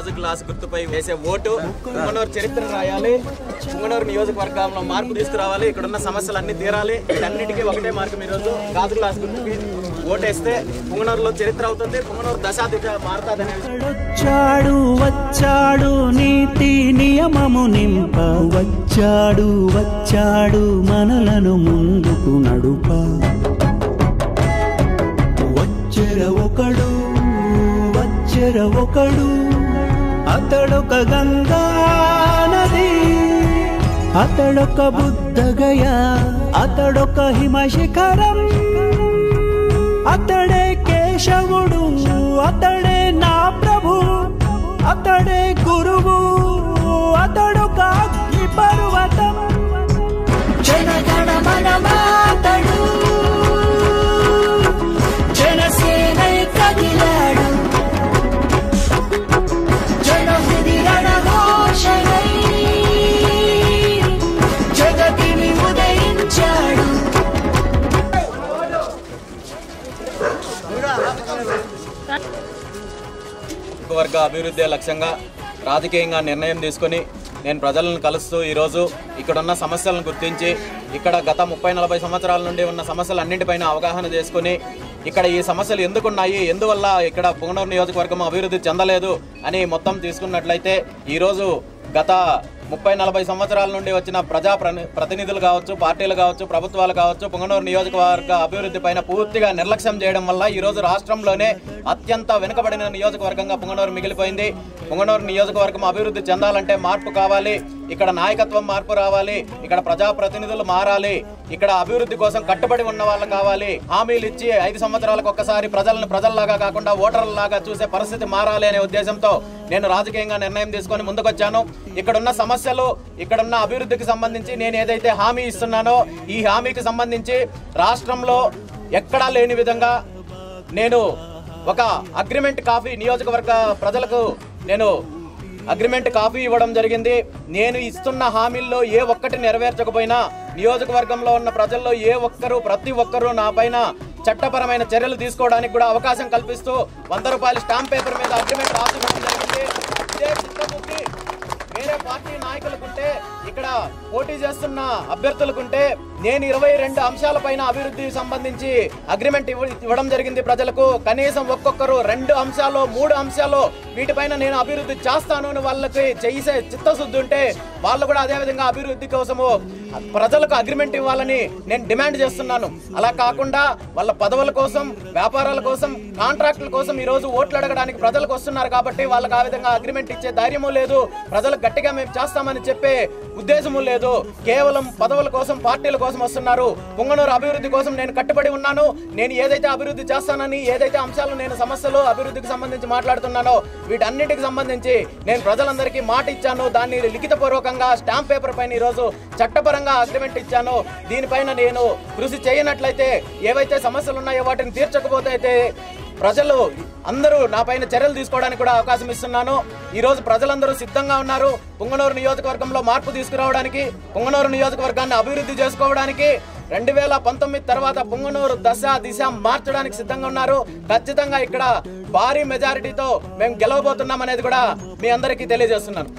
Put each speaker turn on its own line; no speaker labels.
గాజు గ్లాస్ గుర్తుపై వేసే ఓటు పుంగనూరు చరిత్ర రాయాలి, పుంగనూరు నియోజకవర్గంలో మార్పు తీసుకురావాలి, ఇక్కడ ఉన్న సమస్యలన్నీ తీరాలి. వీటన్నిటికీ ఒకటే మార్గం ఈరోజు గాజు గ్లాస్ గుర్తుకి ఓటేస్తే పుంగనూరులో చరిత్ర అవుతుంది, పుంగనూరు దశాదిశ మారుతుందనే
వచ్చాడు వచ్చాడు నీతి నియమము నింప వచ్చాడు వచ్చాడు మనలను ముందుకు నడుప వచ్చెర ఒకడు అతడొక గంగా నది, అతడొక బుద్ధగయ, అతడొక హిమశిఖరం, అతడే కేశవుడు, అతడే నా ప్రభు, అతడే గురువు, అతడొక అగ్ని పర్వతం. జనగణ మన మాతడు జనసేనై కదిలాడు, జనహృది రణఘోషణై జగతిని ఉదయించాడు.
వర్గ అభివృద్ధి లక్ష్యంగా రాజకీయంగా నిర్ణయం తీసుకొని నేను ప్రజలను కలుస్తూ ఈరోజు ఇక్కడున్న సమస్యలను గుర్తించి ఇక్కడ గత 30-40 సంవత్సరాల నుండి ఉన్న సమస్యలన్నింటిపైన అవగాహన చేసుకుని ఇక్కడ ఈ సమస్యలు ఎందుకున్నాయి, ఎందువల్ల ఇక్కడ పుంగనూరు నియోజకవర్గం అభివృద్ధి చెందలేదు అని మొత్తం తీసుకున్నట్లయితే ఈరోజు గత 30-40 సంవత్సరాల నుండి వచ్చిన ప్రతినిధులు కావచ్చు, పార్టీలు కావచ్చు, ప్రభుత్వాలు కావచ్చు పుంగనూరు నియోజకవర్గ అభివృద్ధి పైన పూర్తిగా నిర్లక్ష్యం చేయడం వల్ల ఈరోజు రాష్ట్రంలోనే అత్యంత వెనుకబడిన నియోజకవర్గంగా పుంగనూరు మిగిలిపోయింది. పుంగనూరు నియోజకవర్గం అభివృద్ధి చెందాలంటే మార్పు కావాలి, ఇక్కడ నాయకత్వం మార్పు రావాలి, ఇక్కడ ప్రజాప్రతినిధులు మారాలి, ఇక్కడ అభివృద్ధి కోసం కట్టుబడి ఉన్న వాళ్ళు కావాలి. హామీలు ఇచ్చి 5 సంవత్సరాలకు ఒక్కసారి ప్రజలను ప్రజల్లాగా కాకుండా ఓటర్లలాగా చూసే పరిస్థితి మారాలి అనే ఉద్దేశంతో నేను రాజకీయంగా నిర్ణయం తీసుకొని ముందుకొచ్చాను. ఇక్కడున్న సమస్యలు, ఇక్కడున్న అభివృద్ధికి సంబంధించి నేను ఏదైతే హామీ ఇస్తున్నానో ఈ హామీకి సంబంధించి రాష్ట్రంలో ఎక్కడా లేని విధంగా నేను ఒక అగ్రిమెంట్ కాపీ నియోజకవర్గ ప్రజలకు నేను అగ్రిమెంట్ కాపీ ఇవ్వడం జరిగింది. నేను ఇస్తున్న హామీల్లో ఏ ఒక్కటి నెరవేర్చకపోయినా నియోజకవర్గంలో ఉన్న ప్రజల్లో ప్రతి ఒక్కరూ నా పైన చట్టపరమైన చర్యలు తీసుకోవడానికి కూడా అవకాశం కల్పిస్తూ 100 రూపాయల స్టాంప్ పేపర్ మీద అగ్రిమెంట్ రాసి ఇవ్వడం జరిగింది. ఇదే చిత్తశుద్ధి వేరే పార్టీ నాయకులకుంటే, ఇక్కడ పోటీ చేస్తున్న అభ్యర్థులకుంటే నేను 22 అంశాలపైన అభివృద్ధి సంబంధించి అగ్రిమెంట్ ఇవ్వడం జరిగింది ప్రజలకు. కనీసం ఒక్కొక్కరు 2 అంశాలు 3 అంశాలు వీటిపైన నేను అభివృద్ధి చేస్తాను అని వాళ్ళకి చేసే చిత్తశుద్ధి ఉంటే వాళ్ళు కూడా అదేవిధంగా అభివృద్ధి కోసము ప్రజలకు అగ్రిమెంట్ ఇవ్వాలని నేను డిమాండ్ చేస్తున్నాను. అలా కాకుండా వాళ్ళ పదవుల కోసం, వ్యాపారాల కోసం, కాంట్రాక్టుల కోసం ఈరోజు ఓట్లు అడగడానికి ప్రజలకు వస్తున్నారు కాబట్టి వాళ్ళకి ఆ విధంగా అగ్రిమెంట్ ఇచ్చే ధైర్యము లేదు, ప్రజలకు గట్టిగా మేము చేస్తామని చెప్పే ఉద్దేశము లేదు. కేవలం పదవుల కోసం, పార్టీల కోసం వస్తున్నారు. పుంగనూరు అభివృద్ధి కోసం నేను కట్టుబడి ఉన్నాను. నేను ఏదైతే అభివృద్ధి చేస్తానని, ఏదైతే అంశాలు నేను సమస్యలు అభివృద్ధికి సంబంధించి మాట్లాడుతున్నానో వీటన్నిటికి సంబంధించి నేను ప్రజలందరికీ మాట ఇచ్చాను. దాన్ని లిఖితపూర్వకంగా స్టాంప్ పేపర్ పైన ఈరోజు చట్టపరంగా అగ్రిమెంట్ ఇచ్చాను. దీనిపైన నేను కృషి చేయనట్లయితే, ఏవైతే సమస్యలు ఉన్నాయో వాటిని తీర్చకపోతే ప్రజలు అందరూ నా పైన చర్యలు తీసుకోవడానికి కూడా అవకాశం ఇస్తున్నాను. ఈరోజు ప్రజలందరూ సిద్ధంగా ఉన్నారు పుంగనూరు నియోజకవర్గంలో మార్పు తీసుకురావడానికి, పుంగనూరు నియోజకవర్గాన్ని అభివృద్ధి చేసుకోవడానికి. 2019 తర్వాత పుంగనూరు దిశ మార్చడానికి సిద్ధంగా ఉన్నారు. ఖచ్చితంగా ఇక్కడ భారీ మెజారిటీతో మేము గెలవబోతున్నాం అనేది కూడా మీ అందరికీ తెలియజేస్తున్నాను.